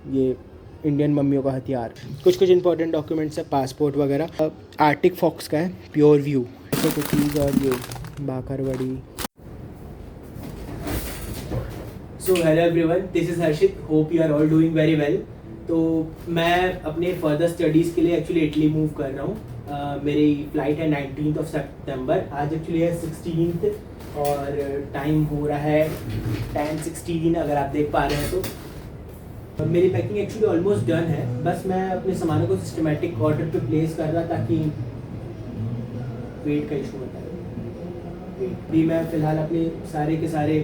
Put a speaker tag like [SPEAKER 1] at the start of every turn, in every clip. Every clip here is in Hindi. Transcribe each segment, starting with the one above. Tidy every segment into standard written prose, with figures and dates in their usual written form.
[SPEAKER 1] ये इंडियन मम्मियों का हथियार। कुछ इंपॉर्टेंट डॉक्यूमेंट्स है, पासपोर्ट वगैरह। आर्टिक फॉक्स का है प्योर व्यू, तो कुकीज़ और ये bakarwadi. So hello everyone, this is Harshit, hope you are all doing very well. तो मैं अपने फर्दर स्टडीज़ के लिए एक्चुअली इटली मूव कर रहा हूँ। मेरी फ़्लाइट है 19 सितंबर, आज एक्चुअली है 16 और टाइम हो रहा है 10:16 अगर आप देख पा रहे हैं तो। मेरी पैकिंग एक्चुअली ऑलमोस्ट डन है, बस मैं अपने सामानों को सिस्टमेटिक ऑर्डर पे प्लेस कर रहा ताकि वेट का इशू होता है। भी मैं फ़िलहाल अपने सारे के सारे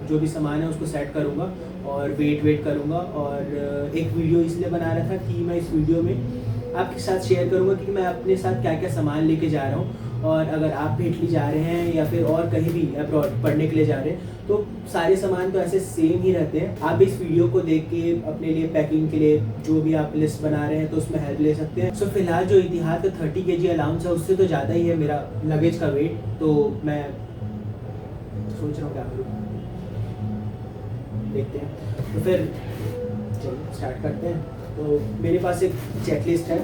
[SPEAKER 1] जो भी सामान है उसको सेट करूँगा और वेट करूँगा। और एक वीडियो इसलिए बना रहा था कि मैं इस वीडियो में आपके साथ शेयर करूँगा कि मैं अपने साथ क्या क्या सामान लेके जा रहा हूँ। और अगर आप भी इटली जा रहे हैं या फिर और कहीं भी अब्रॉड पढ़ने के लिए जा रहे हैं तो सारे सामान तो ऐसे सेम ही रहते हैं। आप इस वीडियो को देख के अपने लिए पैकिंग के लिए जो भी आप लिस्ट बना रहे हैं तो उसमें हेल्प ले सकते हैं। सो फिलहाल जो इतिहाद का 30 kg अलाउंस है उससे तो ज़्यादा ही है मेरा लगेज का वेट, तो मैं सोच रहा हूँ क्या करूँ, देखते हैं। तो फिर चलो स्टार्ट करते हैं। तो मेरे पास एक चेकलिस्ट है,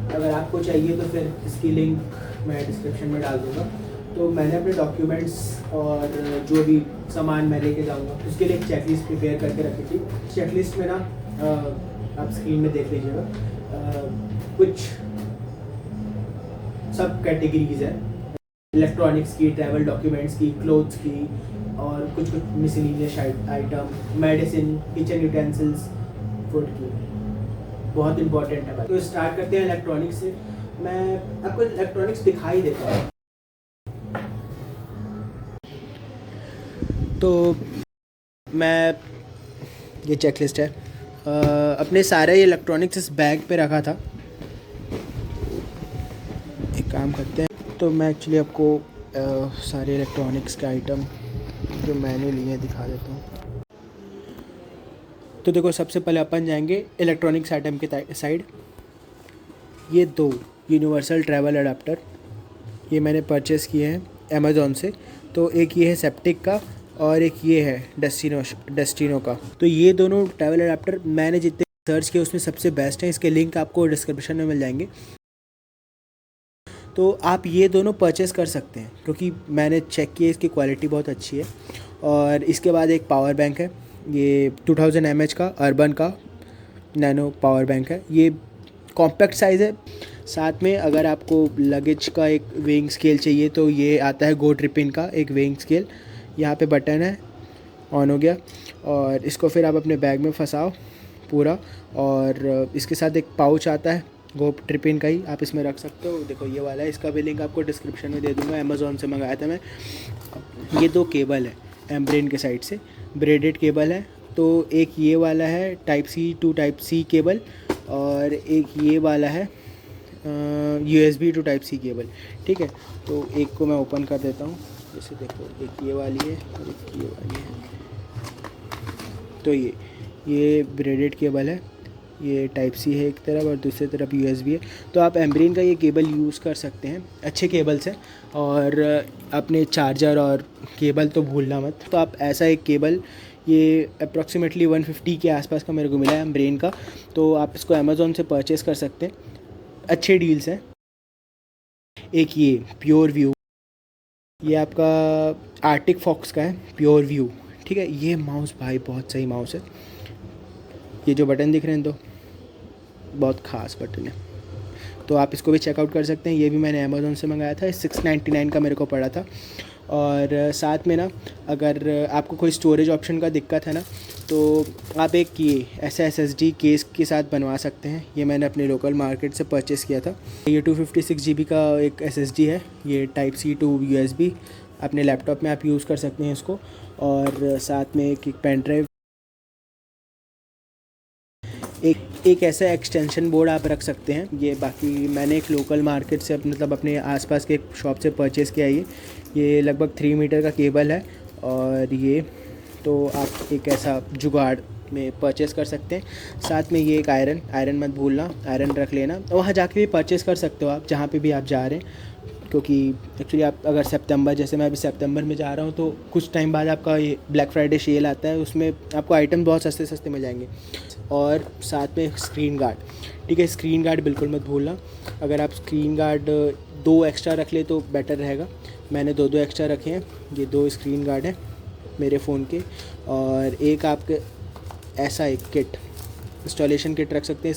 [SPEAKER 1] अगर आपको चाहिए तो फिर इसकी लिंक मैं डिस्क्रिप्शन में डाल दूँगा। तो मैंने अपने डॉक्यूमेंट्स और जो भी सामान मैं लेके जाऊँगा उसके लिए एक चेकलिस्ट प्रिपेयर करके रखी थी। चेकलिस्ट में ना आप स्क्रीन में देख लीजिएगा, कुछ सब कैटेगरीज है, इलेक्ट्रॉनिक्स की, ट्रैवल डॉक्यूमेंट्स की, क्लोथ्स की और कुछ miscellaneous item, medicine, kitchen utensils, food की। बहुत इंपॉर्टेंट है भाई। तो स्टार्ट करते हैं इलेक्ट्रॉनिक्स से। मैं आपको इलेक्ट्रॉनिक्स दिखाई देता हूँ। तो मैं ये चेकलिस्ट है, अपने सारे इलेक्ट्रॉनिक्स इस बैग पे रखा था। एक काम करते हैं, तो मैं एक्चुअली आपको सारे इलेक्ट्रॉनिक्स के आइटम जो मैंने लिए हैं दिखा देता हूँ। तो देखो, सबसे पहले अपन जाएंगे इलेक्ट्रॉनिक्स आइटम के साइड। ये 2 यूनिवर्सल ट्रैवल अडाप्टर ये मैंने परचेज़ किए हैं अमेज़ॉन से। तो एक ये है सेप्टिक का और एक ये है डेस्टिनो का। तो ये दोनों ट्रैवल अडाप्टर मैंने जितने सर्च किए उसमें सबसे बेस्ट हैं। इसके लिंक आपको डिस्क्रिप्शन में मिल जाएंगे। तो आप ये दोनों परचेज़ कर सकते हैं क्योंकि मैंने चेक किया, इसकी क्वालिटी बहुत अच्छी है। और इसके बाद एक पावर बैंक है, ये 2000 mAh का अर्बन का नैनो पावर बैंक है। ये कॉम्पैक्ट साइज़ है। साथ में अगर आपको लगेज का एक वेइंग स्केल चाहिए तो ये आता है गो ट्रिपिन का एक वेइंग स्केल। यहाँ पे बटन है, ऑन हो गया और इसको फिर आप अपने बैग में फंसाओ पूरा। और इसके साथ एक पाउच आता है गो ट्रिपिन का ही, आप इसमें रख सकते हो। देखो ये वाला है, इसका भी लिंक आपको डिस्क्रिप्शन में दे दूँगा। अमेज़ॉन से मंगाया था मैं। ये 2 केबल है एम्ब्रेन के साइड से, ब्रेडेड केबल है। तो एक ये वाला है type C to type C cable और एक ये वाला है USB to type C cable. ठीक है, तो एक को मैं ओपन कर देता हूँ। जैसे देखो, एक ये वाली है और एक ये वाली है। तो ये ब्रेडेड केबल है, ये टाइप सी है एक तरफ और दूसरी तरफ USB है। तो आप एम्ब्रेन का ये केबल यूज़ कर सकते हैं, अच्छे केबल्स हैं। और अपने चार्जर और केबल तो भूलना मत। तो आप ऐसा एक केबल, ये अप्रॉक्सीमेटली 150 के आसपास का मेरे को मिला है एम्ब्रेन का। तो आप इसको अमेज़ॉन से परचेज़ कर सकते हैं, अच्छे डील्स हैं। एक ये प्योर व्यू, ये आपका आर्टिक फॉक्स का है प्योर व्यू। ठीक है, ये माउस भाई बहुत सही माउस है। ये जो बटन दिख रहे हैं तो बहुत ख़ास बटन है, तो आप इसको भी चेकआउट कर सकते हैं। ये भी मैंने अमेज़ॉन से मंगाया था, 699 का मेरे को पड़ा था। और साथ में ना, अगर आपको कोई स्टोरेज ऑप्शन का दिक्कत है ना तो आप एक ये ऐसा SSD केस के साथ बनवा सकते हैं। ये मैंने अपने लोकल मार्केट से परचेज़ किया था। ये 256 GB का एक SSD है, ये टाइप C टू USB अपने लैपटॉप में आप यूज़ कर सकते हैं इसको। और साथ में एक पेन ड्राइव, एक ऐसा एक्सटेंशन बोर्ड आप रख सकते हैं। ये बाकी मैंने एक लोकल मार्केट से मतलब अपने आसपास के एक शॉप से परचेज़ किया है। ये लगभग 3 मीटर का केबल है और ये तो आप एक ऐसा जुगाड़ में परचेज़ कर सकते हैं। साथ में ये एक आयरन मत भूलना, आयरन रख लेना। वहाँ जाके भी परचेज़ कर सकते हो आप, जहाँ पे भी आप जा रहे हैं। क्योंकि एक्चुअली आप अगर सितंबर, जैसे मैं अभी सितंबर में जा रहा हूँ, तो कुछ टाइम बाद आपका ये ब्लैक फ्राइडे सेल आता है, उसमें आपको आइटम बहुत सस्ते सस्ते मिल जाएंगे। और साथ में स्क्रीन गार्ड, ठीक है, स्क्रीन गार्ड बिल्कुल मत भूलना। अगर आप स्क्रीन गार्ड 2 एक्स्ट्रा रख ले तो बेटर रहेगा। मैंने 2 एक्स्ट्रा रखे हैं। ये 2 स्क्रीन गार्ड हैं मेरे फ़ोन के, और एक आपके ऐसा एक किट, इंस्टॉलेशन किट रख सकते हैं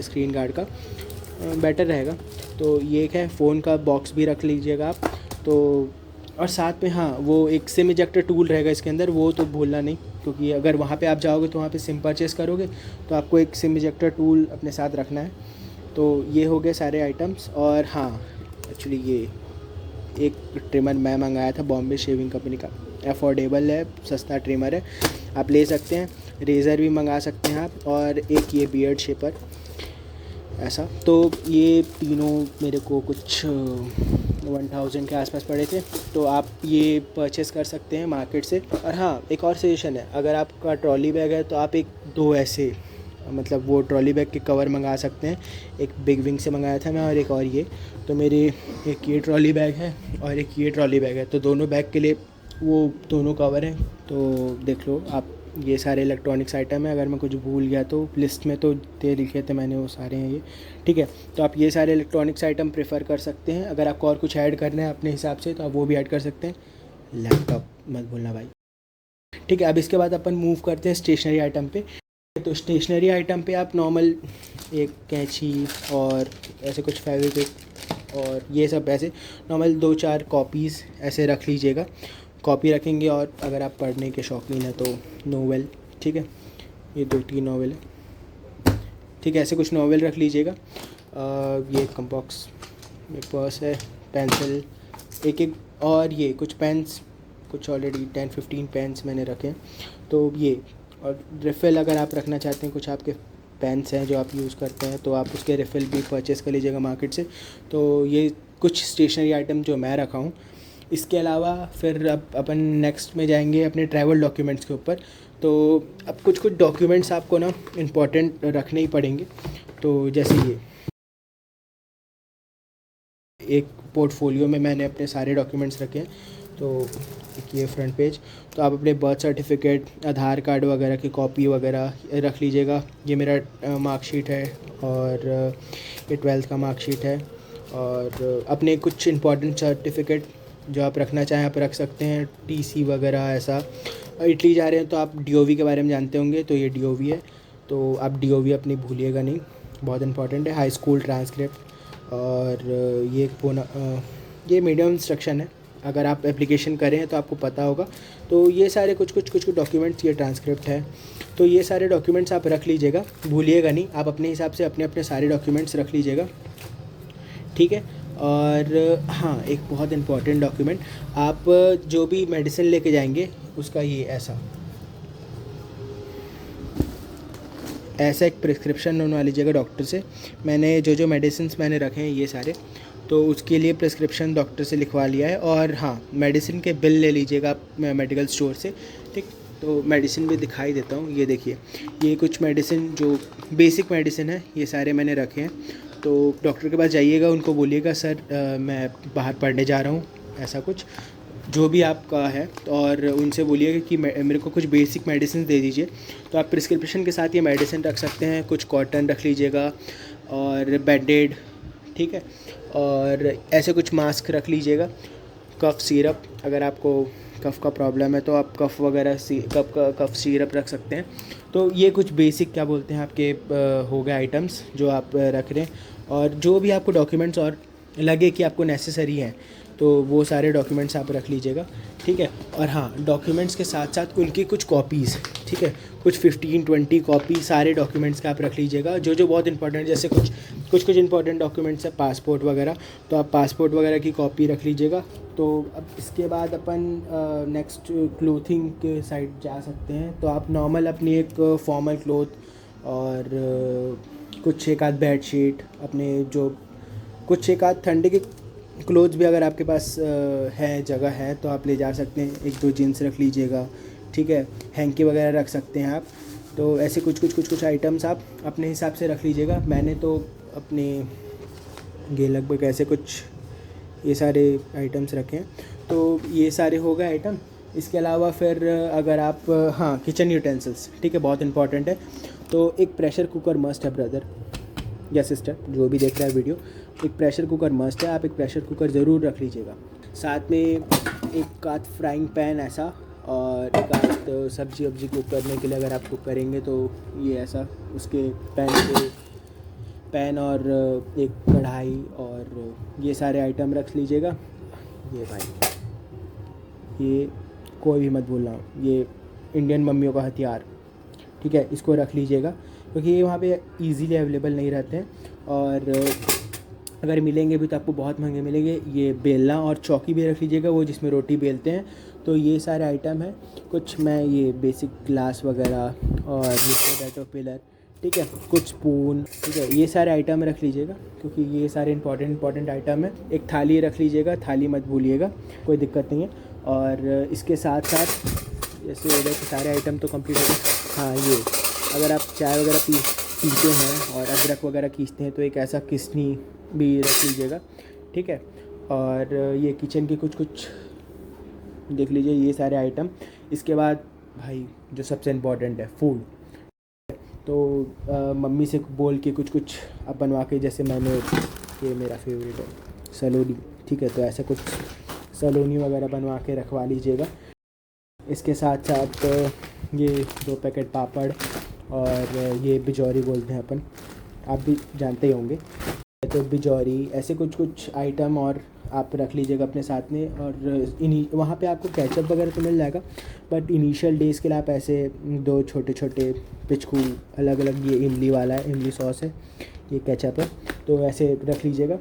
[SPEAKER 1] स्क्रीन गार्ड का, बेटर रहेगा। तो ये एक है, फ़ोन का बॉक्स भी रख लीजिएगा आप। तो और साथ में हाँ, वो एक सिम इजेक्टर टूल रहेगा इसके अंदर, वो तो भूलना नहीं, क्योंकि अगर वहाँ पे आप जाओगे तो वहाँ पे सिम परचेस करोगे तो आपको एक सिम इजेक्टर टूल अपने साथ रखना है। तो ये हो गए सारे आइटम्स। और हाँ, एक्चुअली ये एक ट्रिमर मैं मंगाया था बॉम्बे शेविंग कंपनी का, अफोर्डेबल है, सस्ता ट्रिमर है, आप ले सकते हैं। रेज़र भी मंगा सकते हैं आप, और एक ये बियर्ड शेपर ऐसा। तो ये तीनों मेरे को कुछ 1000 के आसपास पड़े थे, तो आप ये परचेस कर सकते हैं मार्केट से। और हाँ, एक और सजेशन है, अगर आपका ट्रॉली बैग है तो आप 2 ऐसे, मतलब वो ट्रॉली बैग के कवर मंगा सकते हैं। एक बिग विंग से मंगाया था मैं, और एक और ये, तो मेरे एक ये ट्रॉली बैग है और एक ये ट्रॉली बैग है, तो दोनों बैग के लिए वो दोनों कवर हैं। तो देख लो आप, ये सारे इलेक्ट्रॉनिक्स आइटम है। अगर मैं कुछ भूल गया तो लिस्ट में तो दे लिखे थे मैंने, वो सारे हैं ये, ठीक है। तो आप ये सारे इलेक्ट्रॉनिक्स आइटम प्रेफर कर सकते हैं। अगर आपको और कुछ ऐड करना है अपने हिसाब से तो आप वो भी ऐड कर सकते हैं। लैपटॉप मत भूलना भाई, ठीक है। अब इसके बाद अपन मूव करते हैं स्टेशनरी आइटम पे। तो स्टेशनरी आइटम पे आप नॉर्मल एक कैंची और ऐसे कुछ फेविक्विक और ये सब ऐसे नॉर्मल 2-4 कॉपीज़ ऐसे रख लीजिएगा। कॉपी रखेंगे, और अगर आप पढ़ने के शौकीन हैं तो नोवेल, ठीक है, ये 2-3 नोवेल है, ठीक है, ऐसे कुछ नोवेल रख लीजिएगा। ये कंबॉक्स में पर्स है, पेंसिल एक और ये कुछ पेन्स, कुछ ऑलरेडी 10-15 पेन्स मैंने रखे हैं। तो ये, और रिफ़िल अगर आप रखना चाहते हैं, कुछ आपके पेन्स हैं जो आप यूज़ करते हैं तो आप उसके रिफ़िल भी परचेज़ कर लीजिएगा मार्केट से। तो ये कुछ स्टेशनरी आइटम जो मैं रखा हूँ। इसके अलावा फिर अब अपन नेक्स्ट में जाएंगे अपने ट्रैवल डॉक्यूमेंट्स के ऊपर। तो अब कुछ डॉक्यूमेंट्स आपको ना इम्पॉर्टेंट रखने ही पड़ेंगे। तो जैसे ये एक पोर्टफोलियो में मैंने अपने सारे डॉक्यूमेंट्स रखे हैं। तो एक ये फ्रंट पेज, तो आप अपने बर्थ सर्टिफिकेट, आधार कार्ड वगैरह की कॉपी वगैरह रख लीजिएगा। ये मेरा मार्कशीट है, और ये 12th का मार्कशीट है, और अपने कुछ इंपॉर्टेंट सर्टिफिकेट जो आप रखना चाहें आप रख सकते हैं, टीसी वगैरह ऐसा। इटली जा रहे हैं तो आप डीओवी के बारे में जानते होंगे, तो ये डीओवी है, तो आप डीओवी अपनी भूलिएगा नहीं, बहुत इंपॉर्टेंट है। हाई स्कूल ट्रांसक्रिप्ट, और ये मीडियम इंस्ट्रक्शन है, अगर आप एप्लीकेशन करें तो आपको पता होगा। तो ये सारे कुछ डॉक्यूमेंट्स, ये ट्रांसक्रिप्ट है, तो ये सारे डॉक्यूमेंट्स आप रख लीजिएगा, भूलिएगा नहीं। आप अपने हिसाब से अपने अपने सारे डॉक्यूमेंट्स रख लीजिएगा, ठीक है। और हाँ, एक बहुत इंपॉर्टेंट डॉक्यूमेंट, आप जो भी मेडिसिन लेके जाएंगे उसका ये ऐसा एक प्रिस्क्रिप्शन बनवा लीजिएगा डॉक्टर से। मैंने जो मेडिसिन मैंने रखे हैं ये सारे, तो उसके लिए प्रिस्क्रिप्शन डॉक्टर से लिखवा लिया है। और हाँ, मेडिसिन के बिल ले लीजिएगा आप मेडिकल स्टोर से, ठीक। तो मेडिसिन भी दिखाई देता हूँ, ये देखिए, ये कुछ मेडिसिन जो बेसिक मेडिसिन है ये सारे मैंने रखे हैं। तो डॉक्टर के पास जाइएगा, उनको बोलिएगा सर मैं बाहर पढ़ने जा रहा हूँ, ऐसा कुछ जो भी आपका है, और उनसे बोलिएगा कि मेरे को कुछ बेसिक मेडिसिन दे दीजिए। तो आप प्रिस्क्रिप्शन के साथ ये मेडिसिन रख सकते हैं। कुछ कॉटन रख लीजिएगा, और बैंडेड, ठीक है, और ऐसे कुछ मास्क रख लीजिएगा। कफ़ सिरप, अगर आपको कफ़ का प्रॉब्लम है तो आप कफ़ वगैरह कफ़ सिरप रख सकते हैं। तो ये कुछ बेसिक क्या बोलते हैं आपके हो गए आइटम्स जो आप रख रहे हैं। और जो भी आपको डॉक्यूमेंट्स और लगे कि आपको नेसेसरी हैं तो वो सारे डॉक्यूमेंट्स आप रख लीजिएगा, ठीक है। और हाँ, डॉक्यूमेंट्स के साथ साथ उनकी कुछ कॉपीज़, ठीक है, कुछ 15-20 कॉपी सारे डॉक्यूमेंट्स का आप रख लीजिएगा, जो बहुत इंपॉर्टेंट, जैसे कुछ इंपॉर्टेंट डॉक्यूमेंट्स है, पासपोर्ट वगैरह, तो आप पासपोर्ट वगैरह की कॉपी रख लीजिएगा। तो अब इसके बाद अपन नेक्स्ट क्लोथिंग के साइड जा सकते हैं। तो आप नॉर्मल अपनी एक फॉर्मल क्लोथ, और कुछ एक आध बेड शीट, अपने जो कुछ एक आध ठंडे के क्लोथ्स भी अगर आपके पास है, जगह है, तो आप ले जा सकते हैं। 1-2 जीन्स रख लीजिएगा, ठीक है, हैंकी वगैरह रख सकते हैं आप। तो ऐसे कुछ आइटम्स आप अपने हिसाब से रख लीजिएगा। मैंने तो अपने ये लगभग ऐसे कुछ ये सारे आइटम्स रखे हैं। तो ये सारे हो गए आइटम। इसके अलावा फिर अगर आप हाँ किचन यूटेंसिल्स, ठीक है, बहुत इंपॉर्टेंट है। तो एक प्रेशर कुकर मस्ट है ब्रदर या सिस्टर, जो भी देख रहा है वीडियो, एक प्रेशर कुकर मस्ट है। आप एक प्रेशर कुकर ज़रूर रख लीजिएगा। साथ में एक आध फ्राइंग पैन ऐसा, और एक आध सब्जी वब्जी कुक करने के लिए अगर आप कुक करेंगे तो ये ऐसा, उसके पैन और एक कढ़ाई और ये सारे आइटम रख लीजिएगा। ये भाई, ये कोई भी मत भूलना, ये इंडियन मम्मियों का हथियार, ठीक है, इसको रख लीजिएगा क्योंकि ये वहाँ पे इजीली अवेलेबल नहीं रहते हैं, और अगर मिलेंगे भी तो आपको बहुत महंगे मिलेंगे। ये बेलना और चौकी भी रख लीजिएगा, वो जिसमें रोटी बेलते हैं। तो ये सारे आइटम हैं कुछ। मैं ये बेसिक ग्लास वगैरह और ये पोटैटो पिलर, ठीक है, कुछ स्पून, ठीक है, ये सारे आइटम रख लीजिएगा क्योंकि ये सारे इंपॉर्टेंट आइटम है। एक थाली रख लीजिएगा, थाली मत भूलिएगा, कोई दिक्कत नहीं है। और इसके साथ साथ जैसे उधर के सारे आइटम तो कंप्लीट हो गए। हाँ, ये अगर आप चाय वगैरह पीते हैं और अदरक वगैरह खींचते हैं तो एक ऐसा किस्नी भी रख लीजिएगा, ठीक है। और ये किचन की कुछ देख लीजिए, ये सारे आइटम। इसके बाद भाई जो सबसे इम्पोर्टेंट है, फूड। तो मम्मी से बोल के कुछ आप बनवा के, जैसे मैंने, ये मेरा फेवरेट है सलोनी, ठीक है, तो ऐसा कुछ सलोनी वगैरह बनवा के रखवा लीजिएगा। इसके साथ साथ ये 2 पैकेट पापड़ और ये बिजौरी बोलते हैं अपन, आप भी जानते ही होंगे, तो बिजौरी, ऐसे कुछ आइटम और आप रख लीजिएगा अपने साथ में। और वहाँ पे आपको केचप वगैरह तो मिल जाएगा, बट इनिशियल डेज़ के लिए आप ऐसे 2 छोटे पिचकू अलग अलग, ये इमली वाला है, इमली सॉस है, ये केचप है, तो ऐसे रख लीजिएगा।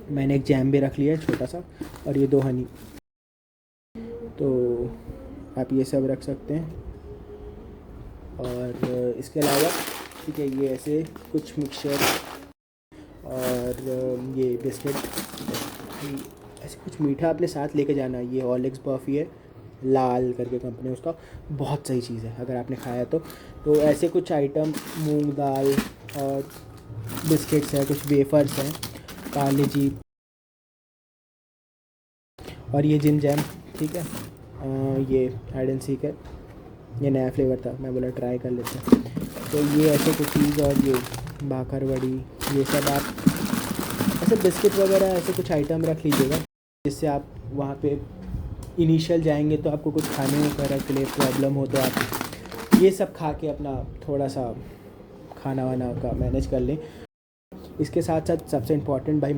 [SPEAKER 1] मैंने एक जैम भी रख लिया है छोटा सा, और ये 2 हनी, तो आप ये सब रख सकते हैं। और इसके अलावा, ठीक है, ये ऐसे कुछ मिक्सचर और ये बिस्किट, ऐसे कुछ मीठा अपने साथ लेके जाना। ये हॉर्लिक्स बर्फ़ी है, लाल करके कंपनी उसका, बहुत सही चीज़ है अगर आपने खाया तो ऐसे कुछ आइटम, मूंग दाल और बिस्किट्स हैं, कुछ वेफर्स हैं, पार्ले जी, और ये जिम जैम, ठीक है। ये हाइड एंड सीक है, ये नया फ्लेवर था, मैं बोला ट्राई कर लेते हैं। तो ये ऐसे कुछ चीज़, और ये बाकरवड़ी, ये सब आप ऐसे बिस्किट वगैरह ऐसे कुछ आइटम रख लीजिएगा, जिससे आप वहाँ पे इनिशियल जाएंगे तो आपको कुछ खाने वगैरह के लिए प्रॉब्लम हो तो आप ये सब खा के अपना थोड़ा सा खाना वाना का मैनेज कर लें। इसके साथ साथ सबसे इम्पॉर्टेंट भाई,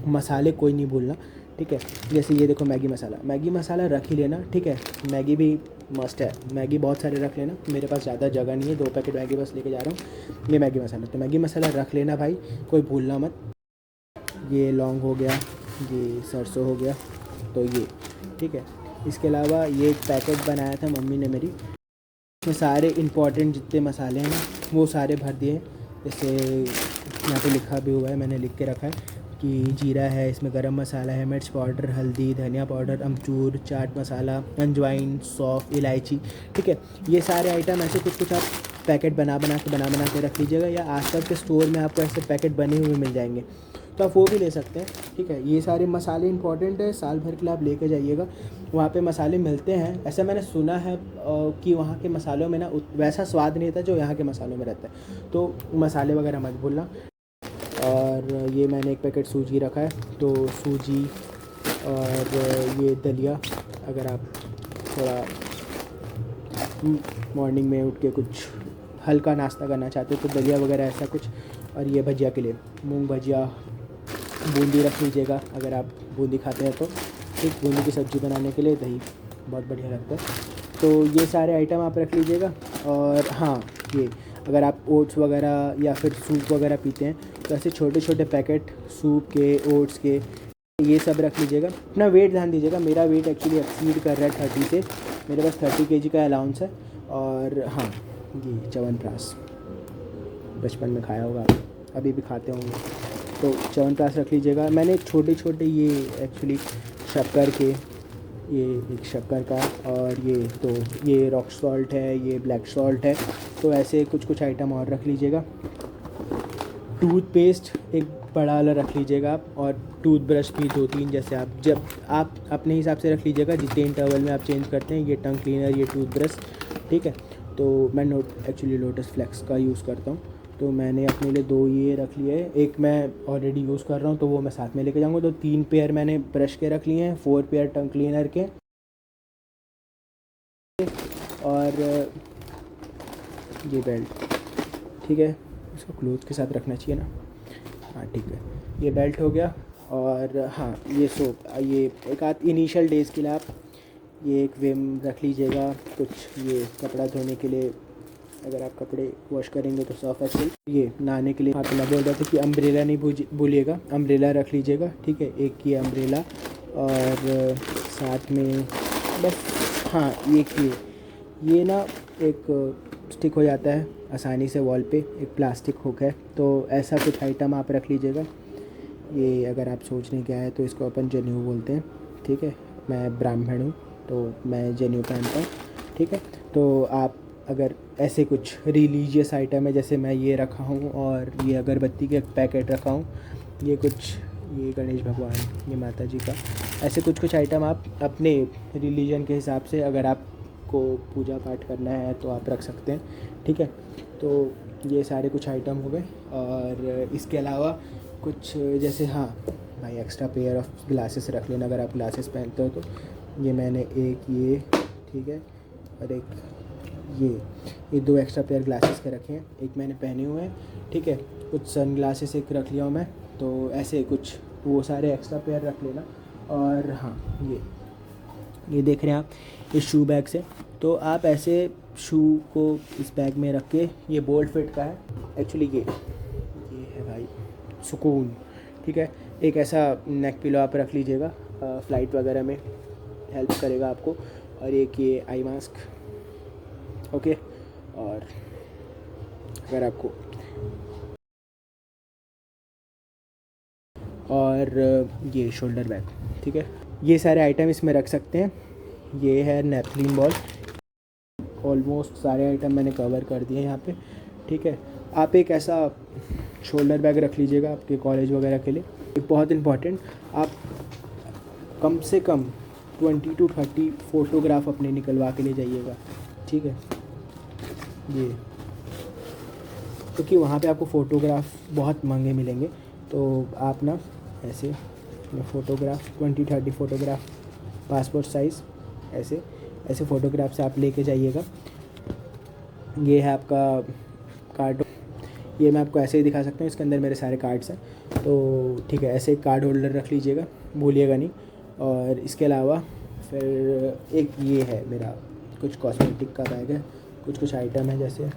[SPEAKER 1] मसाले कोई नहीं भूलना, ठीक है। जैसे ये देखो, मैगी मसाला रख ही लेना, ठीक है। मैगी भी मस्ट है, मैगी बहुत सारे रख लेना। मेरे पास ज़्यादा जगह नहीं है, 2 पैकेट मैगी बस लेके जा रहा हूँ। ये मैगी मसाला, तो मैगी मसाला रख लेना भाई, कोई भूलना मत। ये लौंग हो गया, ये सरसों हो गया, तो ये ठीक है। इसके अलावा ये एक पैकेट बनाया था मम्मी ने मेरी, इसमें सारे इंपॉर्टेंट जितने मसाले हैं वो सारे भर दिए। जैसे यहाँ पे लिखा भी हुआ है, मैंने लिख के रखा है कि जीरा है, इसमें गरम मसाला है, मिर्च पाउडर, हल्दी, धनिया पाउडर, अमचूर, चाट मसाला, अजवाइन, सौंफ, इलायची, ठीक है। ये सारे आइटम ऐसे कुछ आप पैकेट बना के रख लीजिएगा, या आसपास के स्टोर में आपको ऐसे पैकेट बने हुए मिल जाएंगे, तो आप वो भी ले सकते हैं, ठीक है। ये सारे मसाले इंपॉर्टेंट है, साल भर के लिए आप लेके जाइएगा। वहाँ पे मसाले मिलते हैं, ऐसा मैंने सुना है कि वहाँ के मसालों में ना वैसा स्वाद नहीं था जो यहाँ के मसालों में रहता है, तो मसाले वगैरह मत भूलना। और ये मैंने एक पैकेट सूजी रखा है, तो सूजी और ये दलिया, अगर आप थोड़ा मॉर्निंग में उठ के कुछ हल्का नाश्ता करना चाहते हो तो दलिया वगैरह ऐसा कुछ। और ये भजिया के लिए मूंग भजिया, बूंदी रख लीजिएगा अगर आप बूंदी खाते हैं तो, ठीक। बूंदी की सब्ज़ी बनाने के लिए दही बहुत बढ़िया लगता है, तो ये सारे आइटम आप रख लीजिएगा। और हाँ, ये अगर आप ओट्स वगैरह या फिर सूप वगैरह पीते हैं तो ऐसे छोटे पैकेट सूप के, ओट्स के, ये सब रख लीजिएगा। अपना वेट ध्यान दीजिएगा, मेरा वेट एक्चुअली एक्सीड कर रहा है 30 से, मेरे पास 30 kg का अलाउंस है। और हाँ, ये च्यवनप्राश बचपन में खाया होगा, अभी भी खाते होंगे, तो च्यवनप्राश रख लीजिएगा। मैंने छोटे ये एक्चुअली शक्कर के, ये एक शक्कर का, और ये रॉक सॉल्ट है, ये ब्लैक सॉल्ट है, तो ऐसे कुछ आइटम और रख लीजिएगा। टूथपेस्ट एक बड़ा वाला रख लीजिएगा आप, और टूथब्रश भी 2-3, जैसे आप जब आप अपने हिसाब से रख लीजिएगा जितने इंटरवल में आप चेंज करते हैं। ये टंग क्लीनर, ये टूथब्रश, ठीक है। तो मैं एक्चुअली लोटस फ्लेक्स का यूज़ करता हूँ, तो मैंने अपने लिए 2 ये रख लिए हैं। एक मैं ऑलरेडी यूज़ कर रहा हूँ तो वो मैं साथ में लेके जाऊँगा। तो 3 पेयर मैंने ब्रश के रख लिए हैं, 4 पेयर टंग क्लीनर के, और ये बेल्ट, ठीक है। इसको क्लोथ के साथ रखना चाहिए ना, हाँ ठीक है। ये बेल्ट हो गया। और हाँ, ये सोप, ये एक आध इनिशियल डेज़ के लिए आप ये एक विम रख लीजिएगा। कुछ ये कपड़ा धोने के लिए, अगर आप कपड़े वॉश करेंगे तो सर्फ एक्सेल। ये नहाने के लिए, हाँ तो मैं बोल रहा था कि अम्ब्रेला नहीं भूलिएगा, अम्ब्रेला रख लीजिएगा, ठीक है। एक ये अम्ब्रेला, और साथ में बस, हाँ ये ना एक स्टिक हो जाता है आसानी से वॉल पे, एक प्लास्टिक हुक है, तो ऐसा कुछ आइटम आप रख लीजिएगा। ये अगर आप सोचने क्या है तो इसको अपन जनेऊ बोलते हैं, ठीक है। मैं ब्राह्मण हूँ तो मैं जनेऊ पहनता हूँ, ठीक है। तो आप अगर ऐसे कुछ रिलीजियस आइटम है, जैसे मैं ये रखा हूँ, और ये अगरबत्ती के पैकेट रखा हूँ, ये कुछ, ये गणेश भगवान, ये माता जी का, ऐसे कुछ आइटम आप अपने रिलीजन के हिसाब से, अगर आपको पूजा पाठ करना है तो आप रख सकते हैं, ठीक है। तो ये सारे कुछ आइटम हो गए। और इसके अलावा कुछ, जैसे हाँ भाई, एक्स्ट्रा पेयर ऑफ ग्लासेस रख लेना अगर आप ग्लासेस पहनते हो तो। ये मैंने एक ये, ठीक है, और एक ये 2 एक्स्ट्रा पेयर ग्लासेस के रखे हैं, एक मैंने पहने हुए हैं, ठीक है। कुछ सन ग्लासेस एक रख लिया हूँ मैं, तो ऐसे कुछ वो सारे एक्स्ट्रा पेयर रख लेना। और हाँ, ये देख रहे हैं आप, ये शू बैग से, तो आप ऐसे शू को इस बैग में रख के, ये बोल्ट फिट का है एक्चुअली, ये है भाई सुकून, ठीक है। एक ऐसा नेक पिलो आप रख लीजिएगा, फ़्लाइट वगैरह में हेल्प करेगा आपको। और एक ये आई मास्क, ओके। और अगर आपको, और ये शोल्डर बैग, ठीक है। ये सारे आइटम इसमें रख सकते हैं। ये है नेपथलीन बॉल, ऑलमोस्ट सारे आइटम मैंने कवर कर दिए यहाँ पे, ठीक है। आप एक ऐसा शोल्डर बैग रख लीजिएगा आपके कॉलेज वगैरह के लिए। एक बहुत इम्पॉर्टेंट, आप कम से कम 20 to 30 फ़ोटोग्राफ अपने निकलवा के ले जाइएगा, ठीक है। ये क्योंकि वहाँ पे आपको फ़ोटोग्राफ बहुत महंगे मिलेंगे, तो आप ना ऐसे फ़ोटोग्राफ 20-30 फ़ोटोग्राफ पासपोर्ट साइज़ ऐसे फ़ोटोग्राफ से आप लेके जाइएगा। ये है आपका कार्ड, ये मैं आपको ऐसे ही दिखा सकता हूँ, इसके अंदर मेरे सारे कार्ड्स हैं, तो ठीक है। ऐसे एक कार्ड होल्डर रख लीजिएगा, भूलिएगा नहीं। और इसके अलावा फिर एक ये है मेरा कुछ कॉस्मेटिक का बैग है, कुछ आइटम है, जैसे ये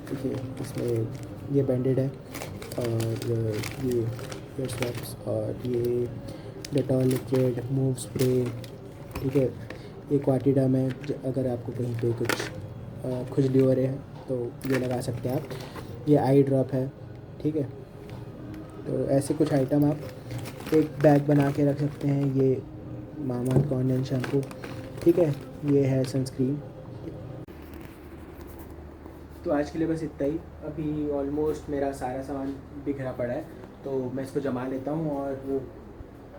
[SPEAKER 1] देखिए, इसमें ये बैंडेड है, और ये फेस वॉश, और ये डेटॉल लिक्विड, मूव स्प्रे, ठीक है। ये क्वाटिडम है, अगर आपको कहीं पे कुछ खुजली हो रहे हैं तो ये लगा सकते हैं आप। ये आई ड्रॉप है, ठीक है। तो ऐसे कुछ आइटम आप एक बैग बना के रख सकते हैं। ये मामाअर्थ कॉन्डेंस शैम्पू, ठीक है। ये है सनस्क्रीन। तो आज के लिए बस इतना ही। अभी ऑलमोस्ट मेरा सारा सामान बिखरा पड़ा है, तो मैं इसको जमा लेता हूँ, और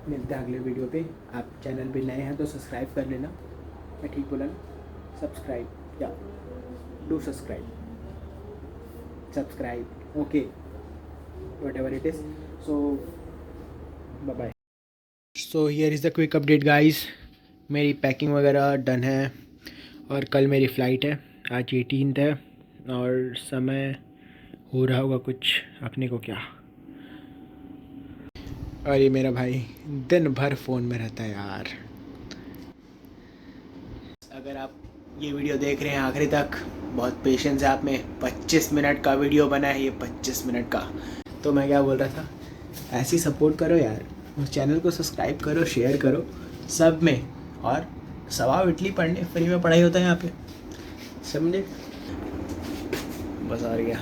[SPEAKER 1] मिलते हैं अगले वीडियो पे। आप चैनल पे नए हैं तो सब्सक्राइब कर लेना, मैं ठीक बोला ना? सब्सक्राइब, या do subscribe, okay, whatever it is. So bye bye. So here is the quick update guys. मेरी पैकिंग वगैरह डन है, और कल मेरी फ़्लाइट है, आज 18 है, और समय हो रहा होगा कुछ अपने को क्या। और ये मेरा भाई दिन भर फ़ोन में रहता है यार। अगर आप ये वीडियो देख रहे हैं आखिरी तक, बहुत पेशेंस है आप में। 25 मिनट का वीडियो बना है ये, 25 मिनट का। तो मैं क्या बोल रहा था, ऐसी सपोर्ट करो यार, उस चैनल को सब्सक्राइब करो, शेयर करो सब में। और सवाब इडली पढ़ने फ्री में पढ़ाई होता है यहाँ पे, समझे? बस आ गया।